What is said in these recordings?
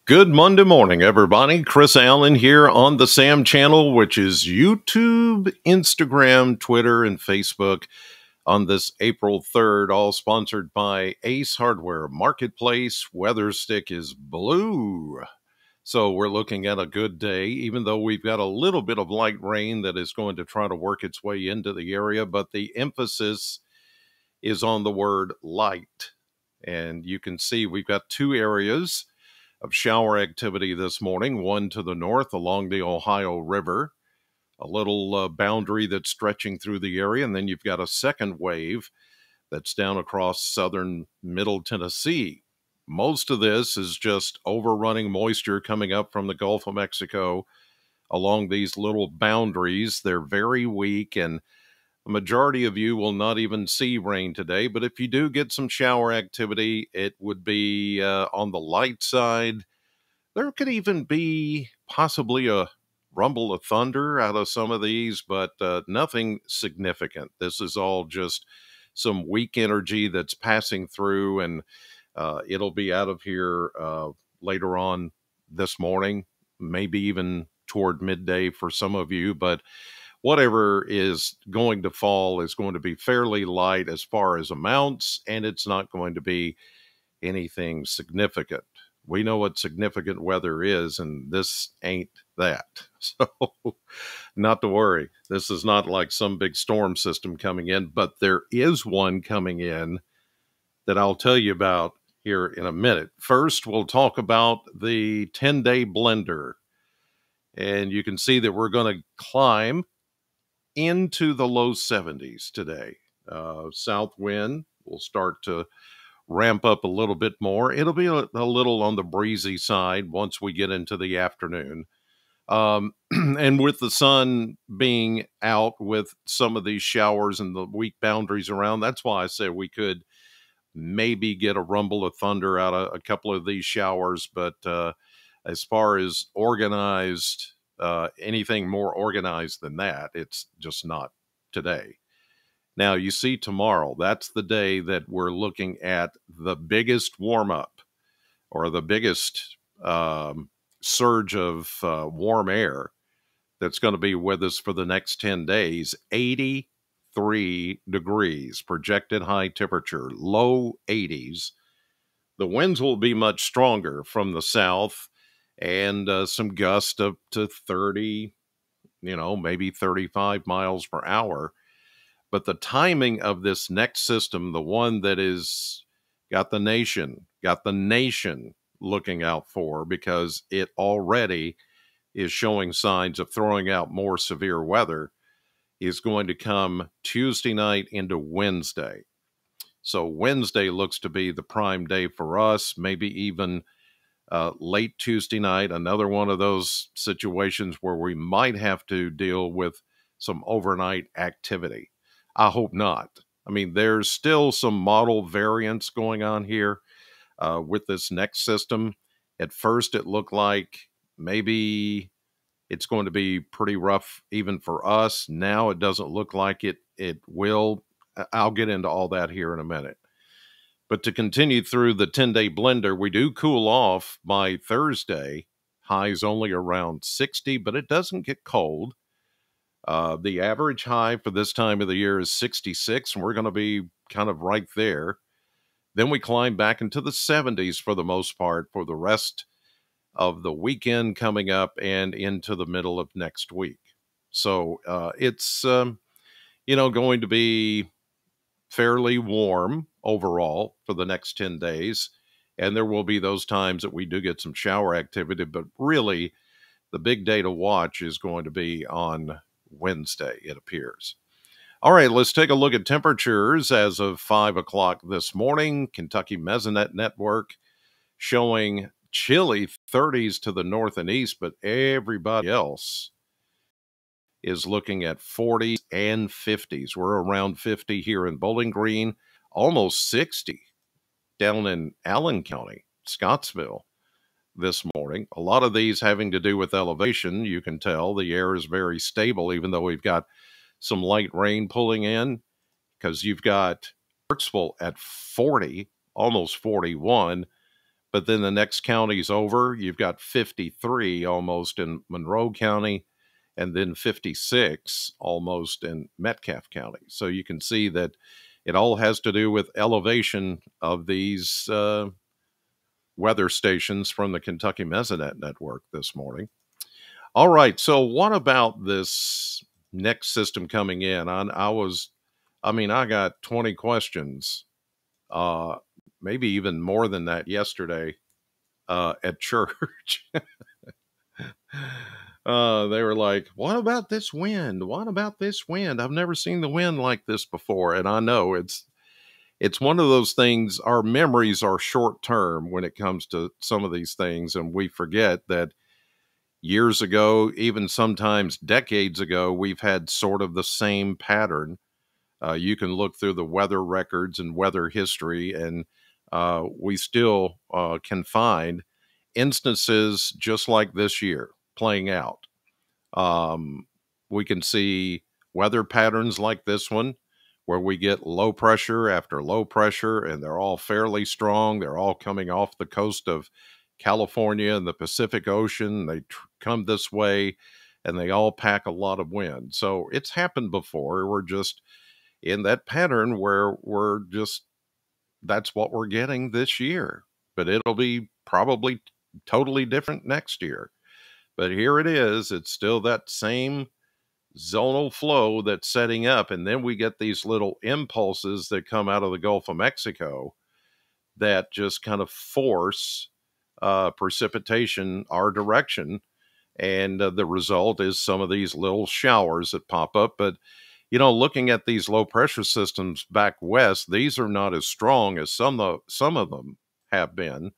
Good Monday morning, everybody. Chris Allen here on the Sam channel, which is YouTube, Instagram, Twitter, and Facebook on this April 3rd, all sponsored by Ace Hardware Marketplace. Weather stick is blue. So we're looking at a good day, even though we've got a little bit of light rain that is going to try to work its way into the area, but the emphasis is on the word light. And you can see we've got two areas of shower activity this morning, one to the north along the Ohio River, a little boundary that's stretching through the area, and then you've got a second wave that's down across southern middle Tennessee. Most of this is just overrunning moisture coming up from the Gulf of Mexico along these little boundaries. They're very weak, and the majority of you will not even see rain today, but if you do get some shower activity, it would be on the light side. There could even be possibly a rumble of thunder out of some of these, but nothing significant. This is all just some weak energy that's passing through, and it'll be out of here later on this morning, maybe even toward midday for some of you, but whatever is going to fall is going to be fairly light as far as amounts, and it's not going to be anything significant. We know what significant weather is, and this ain't that. So not to worry. This is not like some big storm system coming in, but there is one coming in that I'll tell you about here in a minute. First, we'll talk about the 10-day blender. And you can see that we're going to climb into the low 70s today. South wind will start to ramp up a little bit more. It'll be a little on the breezy side once we get into the afternoon. And with the sun being out with some of these showers and the weak boundaries around, that's why I said we could maybe get a rumble of thunder out of a couple of these showers. But as far as organized, anything more organized than that, it's just not today. Now, you see tomorrow, that's the day that we're looking at the biggest warm-up or the biggest surge of warm air that's going to be with us for the next 10 days. 83 degrees, projected high temperature, low 80s. The winds will be much stronger from the south, and some gusts up to 30, maybe 35 miles per hour. But the timing of this next system, the one that is got the nation looking out for, because it already is showing signs of throwing out more severe weather, is going to come Tuesday night into Wednesday. So Wednesday looks to be the prime day for us, maybe even late Tuesday night, another one of those situations where we might have to deal with some overnight activity. I hope not. I mean, there's still some model variance going on here with this next system. At first, it looked like maybe it's going to be pretty rough even for us. Now it doesn't look like it will. I'll get into all that here in a minute. But to continue through the 10-day blender, we do cool off by Thursday. Highs only around 60, but it doesn't get cold. The average high for this time of the year is 66, and we're going to be kind of right there. Then we climb back into the 70s for the most part for the rest of the weekend coming up and into the middle of next week. So it's, going to be fairly warm overall for the next 10 days. And there will be those times that we do get some shower activity, but really the big day to watch is going to be on Wednesday, it appears. All right, let's take a look at temperatures as of 5 o'clock this morning. Kentucky Mesonet Network showing chilly 30s to the north and east, but everybody else is looking at 40s and 50s. We're around 50 here in Bowling Green, almost 60 down in Allen County, Scottsville this morning. A lot of these having to do with elevation. You can tell the air is very stable, even though we've got some light rain pulling in, because you've got Kirksville at 40, almost 41, But then the next county's over, you've got 53 almost in Monroe County, and then 56 almost in Metcalfe County. So you can see that it all has to do with elevation of these weather stations from the Kentucky Mesonet Network this morning. All right, so what about this next system coming in? I got 20 questions, uh, maybe even more than that yesterday at church. They were like, "What about this wind? What about this wind? I've never seen the wind like this before." And I know it's one of those things. Our memories are short term when it comes to some of these things, and we forget that years ago, even sometimes decades ago, we've had sort of the same pattern. You can look through the weather records and weather history, and we still can find instances just like this year playing out. Um, we can see weather patterns like this one where we get low pressure after low pressure, and they're all fairly strong. They're all coming off the coast of California and the Pacific Ocean. They come this way and they all pack a lot of wind. So it's happened before. We're just in that pattern where that's what we're getting this year. But it'll be probably totally different next year. But here it is. It's still that same zonal flow that's setting up. And then we get these little impulses that come out of the Gulf of Mexico that just kind of force precipitation our direction. And the result is some of these little showers that pop up. But, looking at these low pressure systems back west, these are not as strong as some of them have been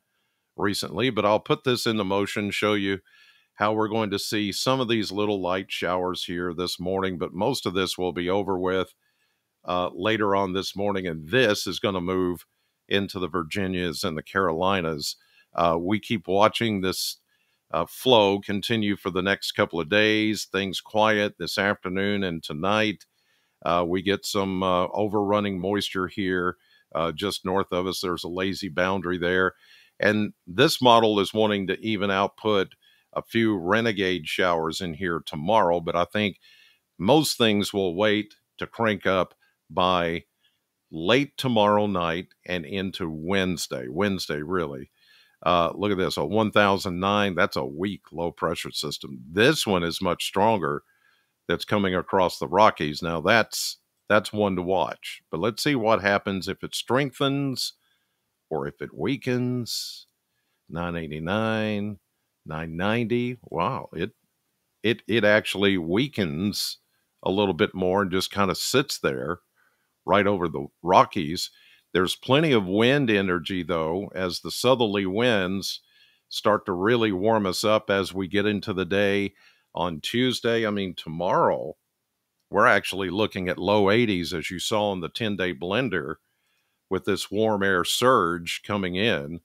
recently. But I'll put this into motion, show you how we're going to see some of these little light showers here this morning, but most of this will be over with later on this morning, and this is going to move into the Virginias and the Carolinas. We keep watching this flow continue for the next couple of days. Things quiet this afternoon and tonight. We get some overrunning moisture here just north of us. There's a lazy boundary there. And this model is wanting to even output a few renegade showers in here tomorrow, but I think most things will wait to crank up by late tomorrow night and into Wednesday. Wednesday, really. Look at this, a 1009, that's a weak low pressure system. This one is much stronger that's coming across the Rockies. Now that's one to watch, but let's see what happens if it strengthens or if it weakens. 989, 990. Wow, it actually weakens a little bit more and just kind of sits there right over the Rockies. There's plenty of wind energy, though, as the southerly winds start to really warm us up as we get into the day on Tuesday. I mean, tomorrow, we're actually looking at low 80s, as you saw in the 10-day blender, with this warm air surge coming in.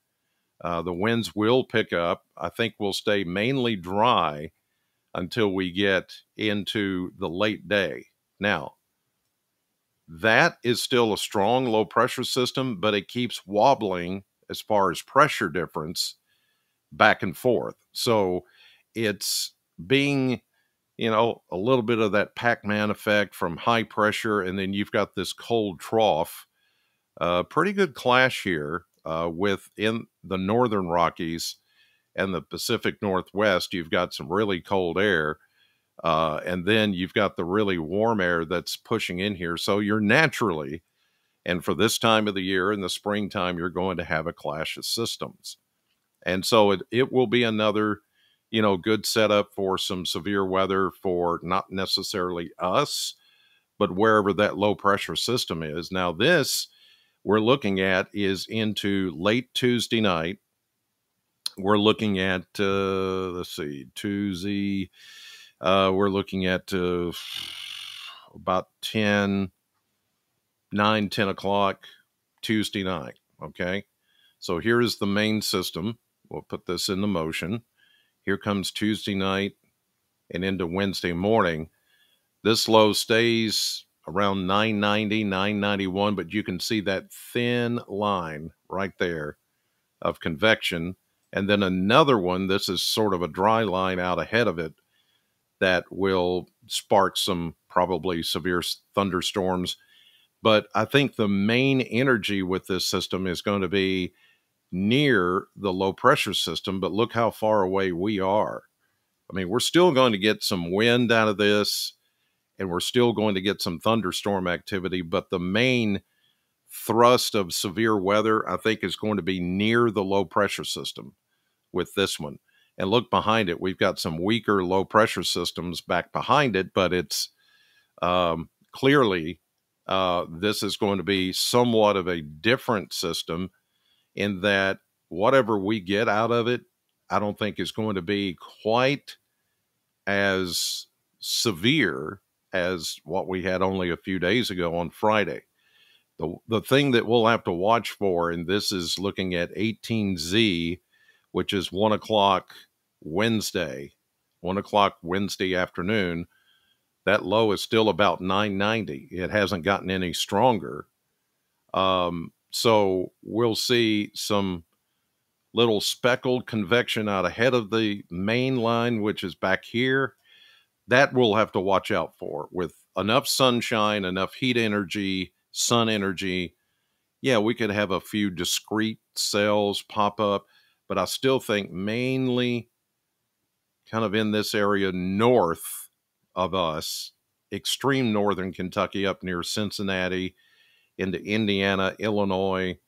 The winds will pick up. I think we'll stay mainly dry until we get into the late day. Now, that is still a strong low pressure system, but it keeps wobbling as far as pressure difference back and forth. So it's being, a little bit of that Pac-Man effect from high pressure, and then you've got this cold trough. Pretty good clash here within the northern Rockies and the Pacific Northwest. You've got some really cold air. And then you've got the really warm air that's pushing in here. So you're naturally, and for this time of the year in the springtime, you're going to have a clash of systems. And so it will be another, good setup for some severe weather for not necessarily us, but wherever that low pressure system is. Now, this we're looking at is into late Tuesday night. We're looking at, let's see, Tuesday. We're looking at about 10 o'clock Tuesday night. Okay. So here is the main system. We'll put this into motion. Here comes Tuesday night and into Wednesday morning. This low stays around 990, 991, but you can see that thin line right there of convection, and then another one, this is sort of a dry line out ahead of it, that will spark some probably severe thunderstorms. But I think the main energy with this system is going to be near the low pressure system, but look how far away we are. I mean, we're still going to get some wind out of this, and we're still going to get some thunderstorm activity, but the main thrust of severe weather, I think, is going to be near the low pressure system with this one. And look behind it, we've got some weaker low pressure systems back behind it, but it's clearly this is going to be somewhat of a different system in that whatever we get out of it, I don't think is going to be quite as severe as what we had only a few days ago on Friday. The thing that we'll have to watch for, and this is looking at 18Z, which is 1 o'clock Wednesday, 1 o'clock Wednesday afternoon, that low is still about 990. It hasn't gotten any stronger. So we'll see some little speckled convection out ahead of the main line, which is back here. That we'll have to watch out for. With enough sunshine, enough heat energy, sun energy, yeah, we could have a few discrete cells pop up, but I still think mainly kind of in this area north of us, extreme northern Kentucky up near Cincinnati, into Indiana, Illinois,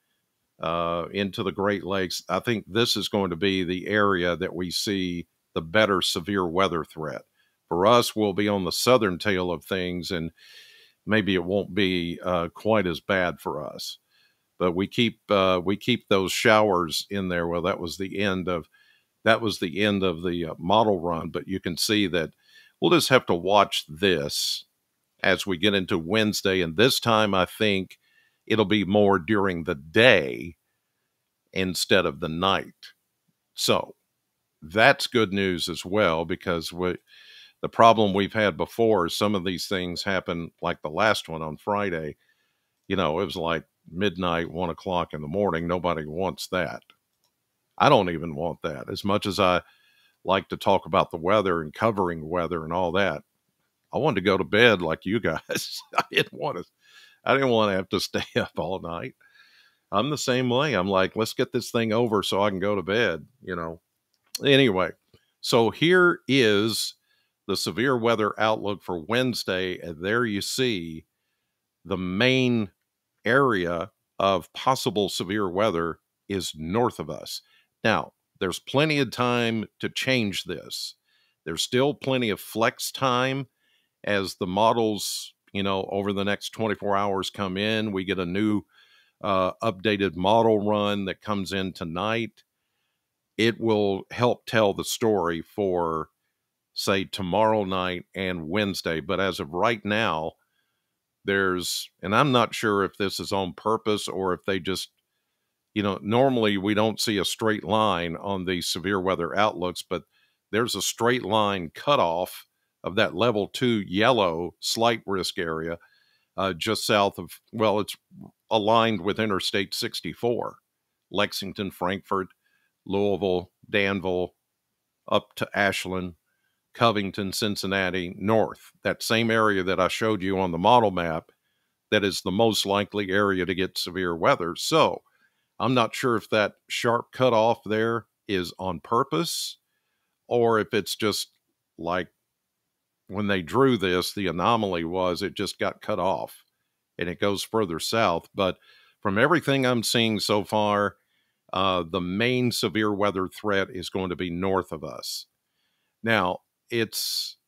into the Great Lakes. I think this is going to be the area that we see the better severe weather threat. For us, we'll be on the southern tail of things, and maybe it won't be quite as bad for us. But we keep those showers in there. Well, that was the end of the model run. But you can see that we'll just have to watch this as we get into Wednesday. And this time, I think it'll be more during the day instead of the night. So that's good news as well, because the problem we've had before is some of these things happen, like the last one on Friday. You know, it was like midnight, 1 o'clock in the morning. Nobody wants that. I don't even want that. As much as I like to talk about the weather and covering weather and all that, I wanted to go to bed like you guys. I didn't want to have to stay up all night. I'm the same way. I'm like, let's get this thing over so I can go to bed, you know. Anyway, so here is the severe weather outlook for Wednesday. And there you see the main area of possible severe weather is north of us. Now, there's plenty of time to change this. There's still plenty of flex time as the models, you know, over the next 24 hours come in. We get a new updated model run that comes in tonight. It will help tell the story for, say, tomorrow night and Wednesday. But as of right now, and I'm not sure if this is on purpose or if they just, you know, normally we don't see a straight line on these severe weather outlooks, but there's a straight line cutoff of that level 2 yellow slight risk area just south of, well, it's aligned with Interstate 64, Lexington, Frankfort, Louisville, Danville, up to Ashland, Covington, Cincinnati, north. That same area that I showed you on the model map, that is the most likely area to get severe weather. So I'm not sure if that sharp cutoff there is on purpose or if it's just like when they drew this, the anomaly was it just got cut off and it goes further south. But from everything I'm seeing so far, the main severe weather threat is going to be north of us. Now, it's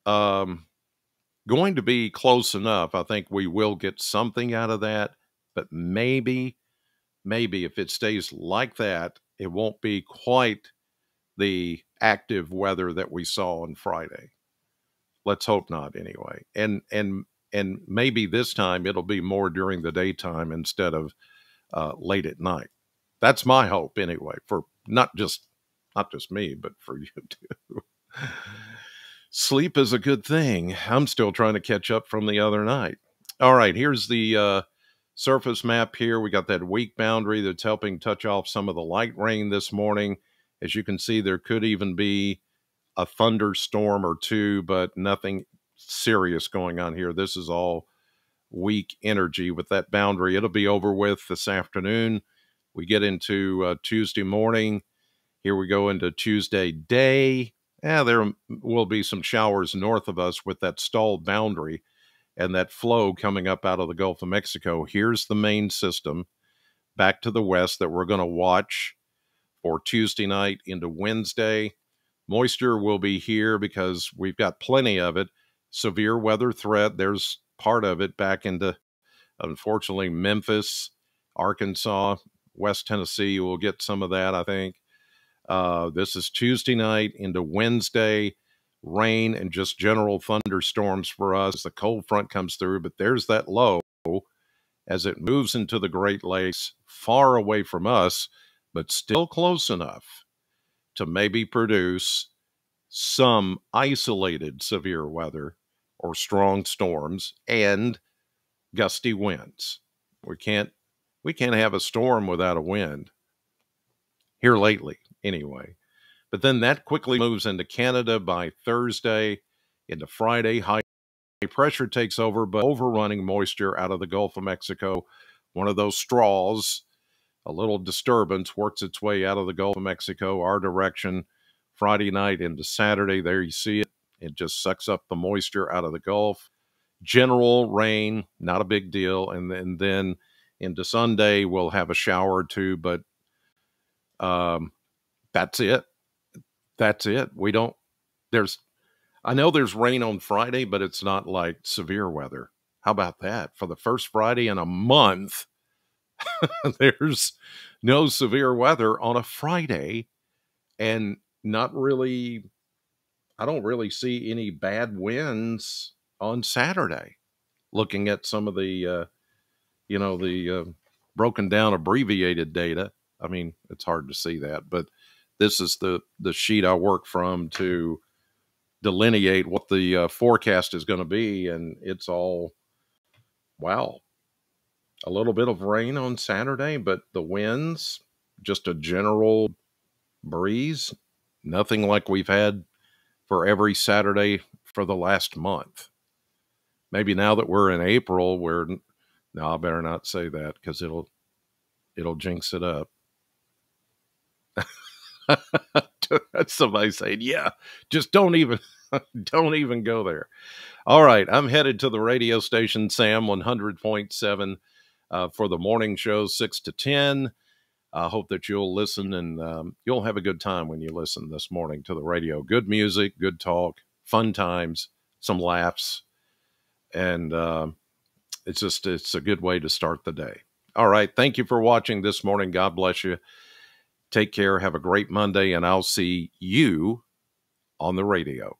going to be close enough. I think we will get something out of that, but maybe if it stays like that, it won't be quite the active weather that we saw on Friday. Let's hope not, anyway. And maybe this time it'll be more during the daytime instead of late at night. That's my hope, anyway, for not just me, but for you too. Sleep is a good thing. I'm still trying to catch up from the other night. All right, here's the surface map here. We got that weak boundary that's helping touch off some of the light rain this morning. As you can see, there could even be a thunderstorm or two, but nothing serious going on here. This is all weak energy with that boundary. It'll be over with this afternoon. We get into Tuesday morning. Here we go into Tuesday day. There will be some showers north of us with that stalled boundary and that flow coming up out of the Gulf of Mexico. Here's the main system back to the west that we're going to watch for Tuesday night into Wednesday. Moisture will be here because we've got plenty of it. Severe weather threat, there's part of it back into, unfortunately, Memphis, Arkansas, West Tennessee. You will get some of that, I think. This is Tuesday night into Wednesday. Rain and just general thunderstorms for us. The cold front comes through, but there's that low as it moves into the Great Lakes, far away from us, but still close enough to maybe produce some isolated severe weather or strong storms and gusty winds. We can't have a storm without a wind here lately anyway. But then that quickly moves into Canada by Thursday, into Friday. High pressure takes over, but overrunning moisture out of the Gulf of Mexico. One of those straws, a little disturbance, works its way out of the Gulf of Mexico, our direction, Friday night into Saturday. There you see it. It just sucks up the moisture out of the Gulf. General rain, not a big deal. And then into Sunday, we'll have a shower or two, but that's it. That's it. I know there's rain on Friday, but it's not like severe weather. How about that? For the first Friday in a month, there's no severe weather on a Friday, and not really, I don't really see any bad winds on Saturday. Looking at some of the, broken down abbreviated data. I mean, it's hard to see that, but this is the sheet I work from to delineate what the forecast is going to be, and it's all, wow, a little bit of rain on Saturday, but the winds, just a general breeze, nothing like we've had for every Saturday for the last month. Maybe now that we're in April, no, I better not say that because it'll jinx it up. That's somebody saying, yeah, just don't even go there. All right, I'm headed to the radio station, Sam 100.7, for the morning show, 6 to 10. I hope that you'll listen, and you'll have a good time when you listen this morning to the radio. Good music, good talk, fun times, some laughs, and it's a good way to start the day. All right, thank you for watching this morning. God bless you. Take care. Have a great Monday, and I'll see you on the radio.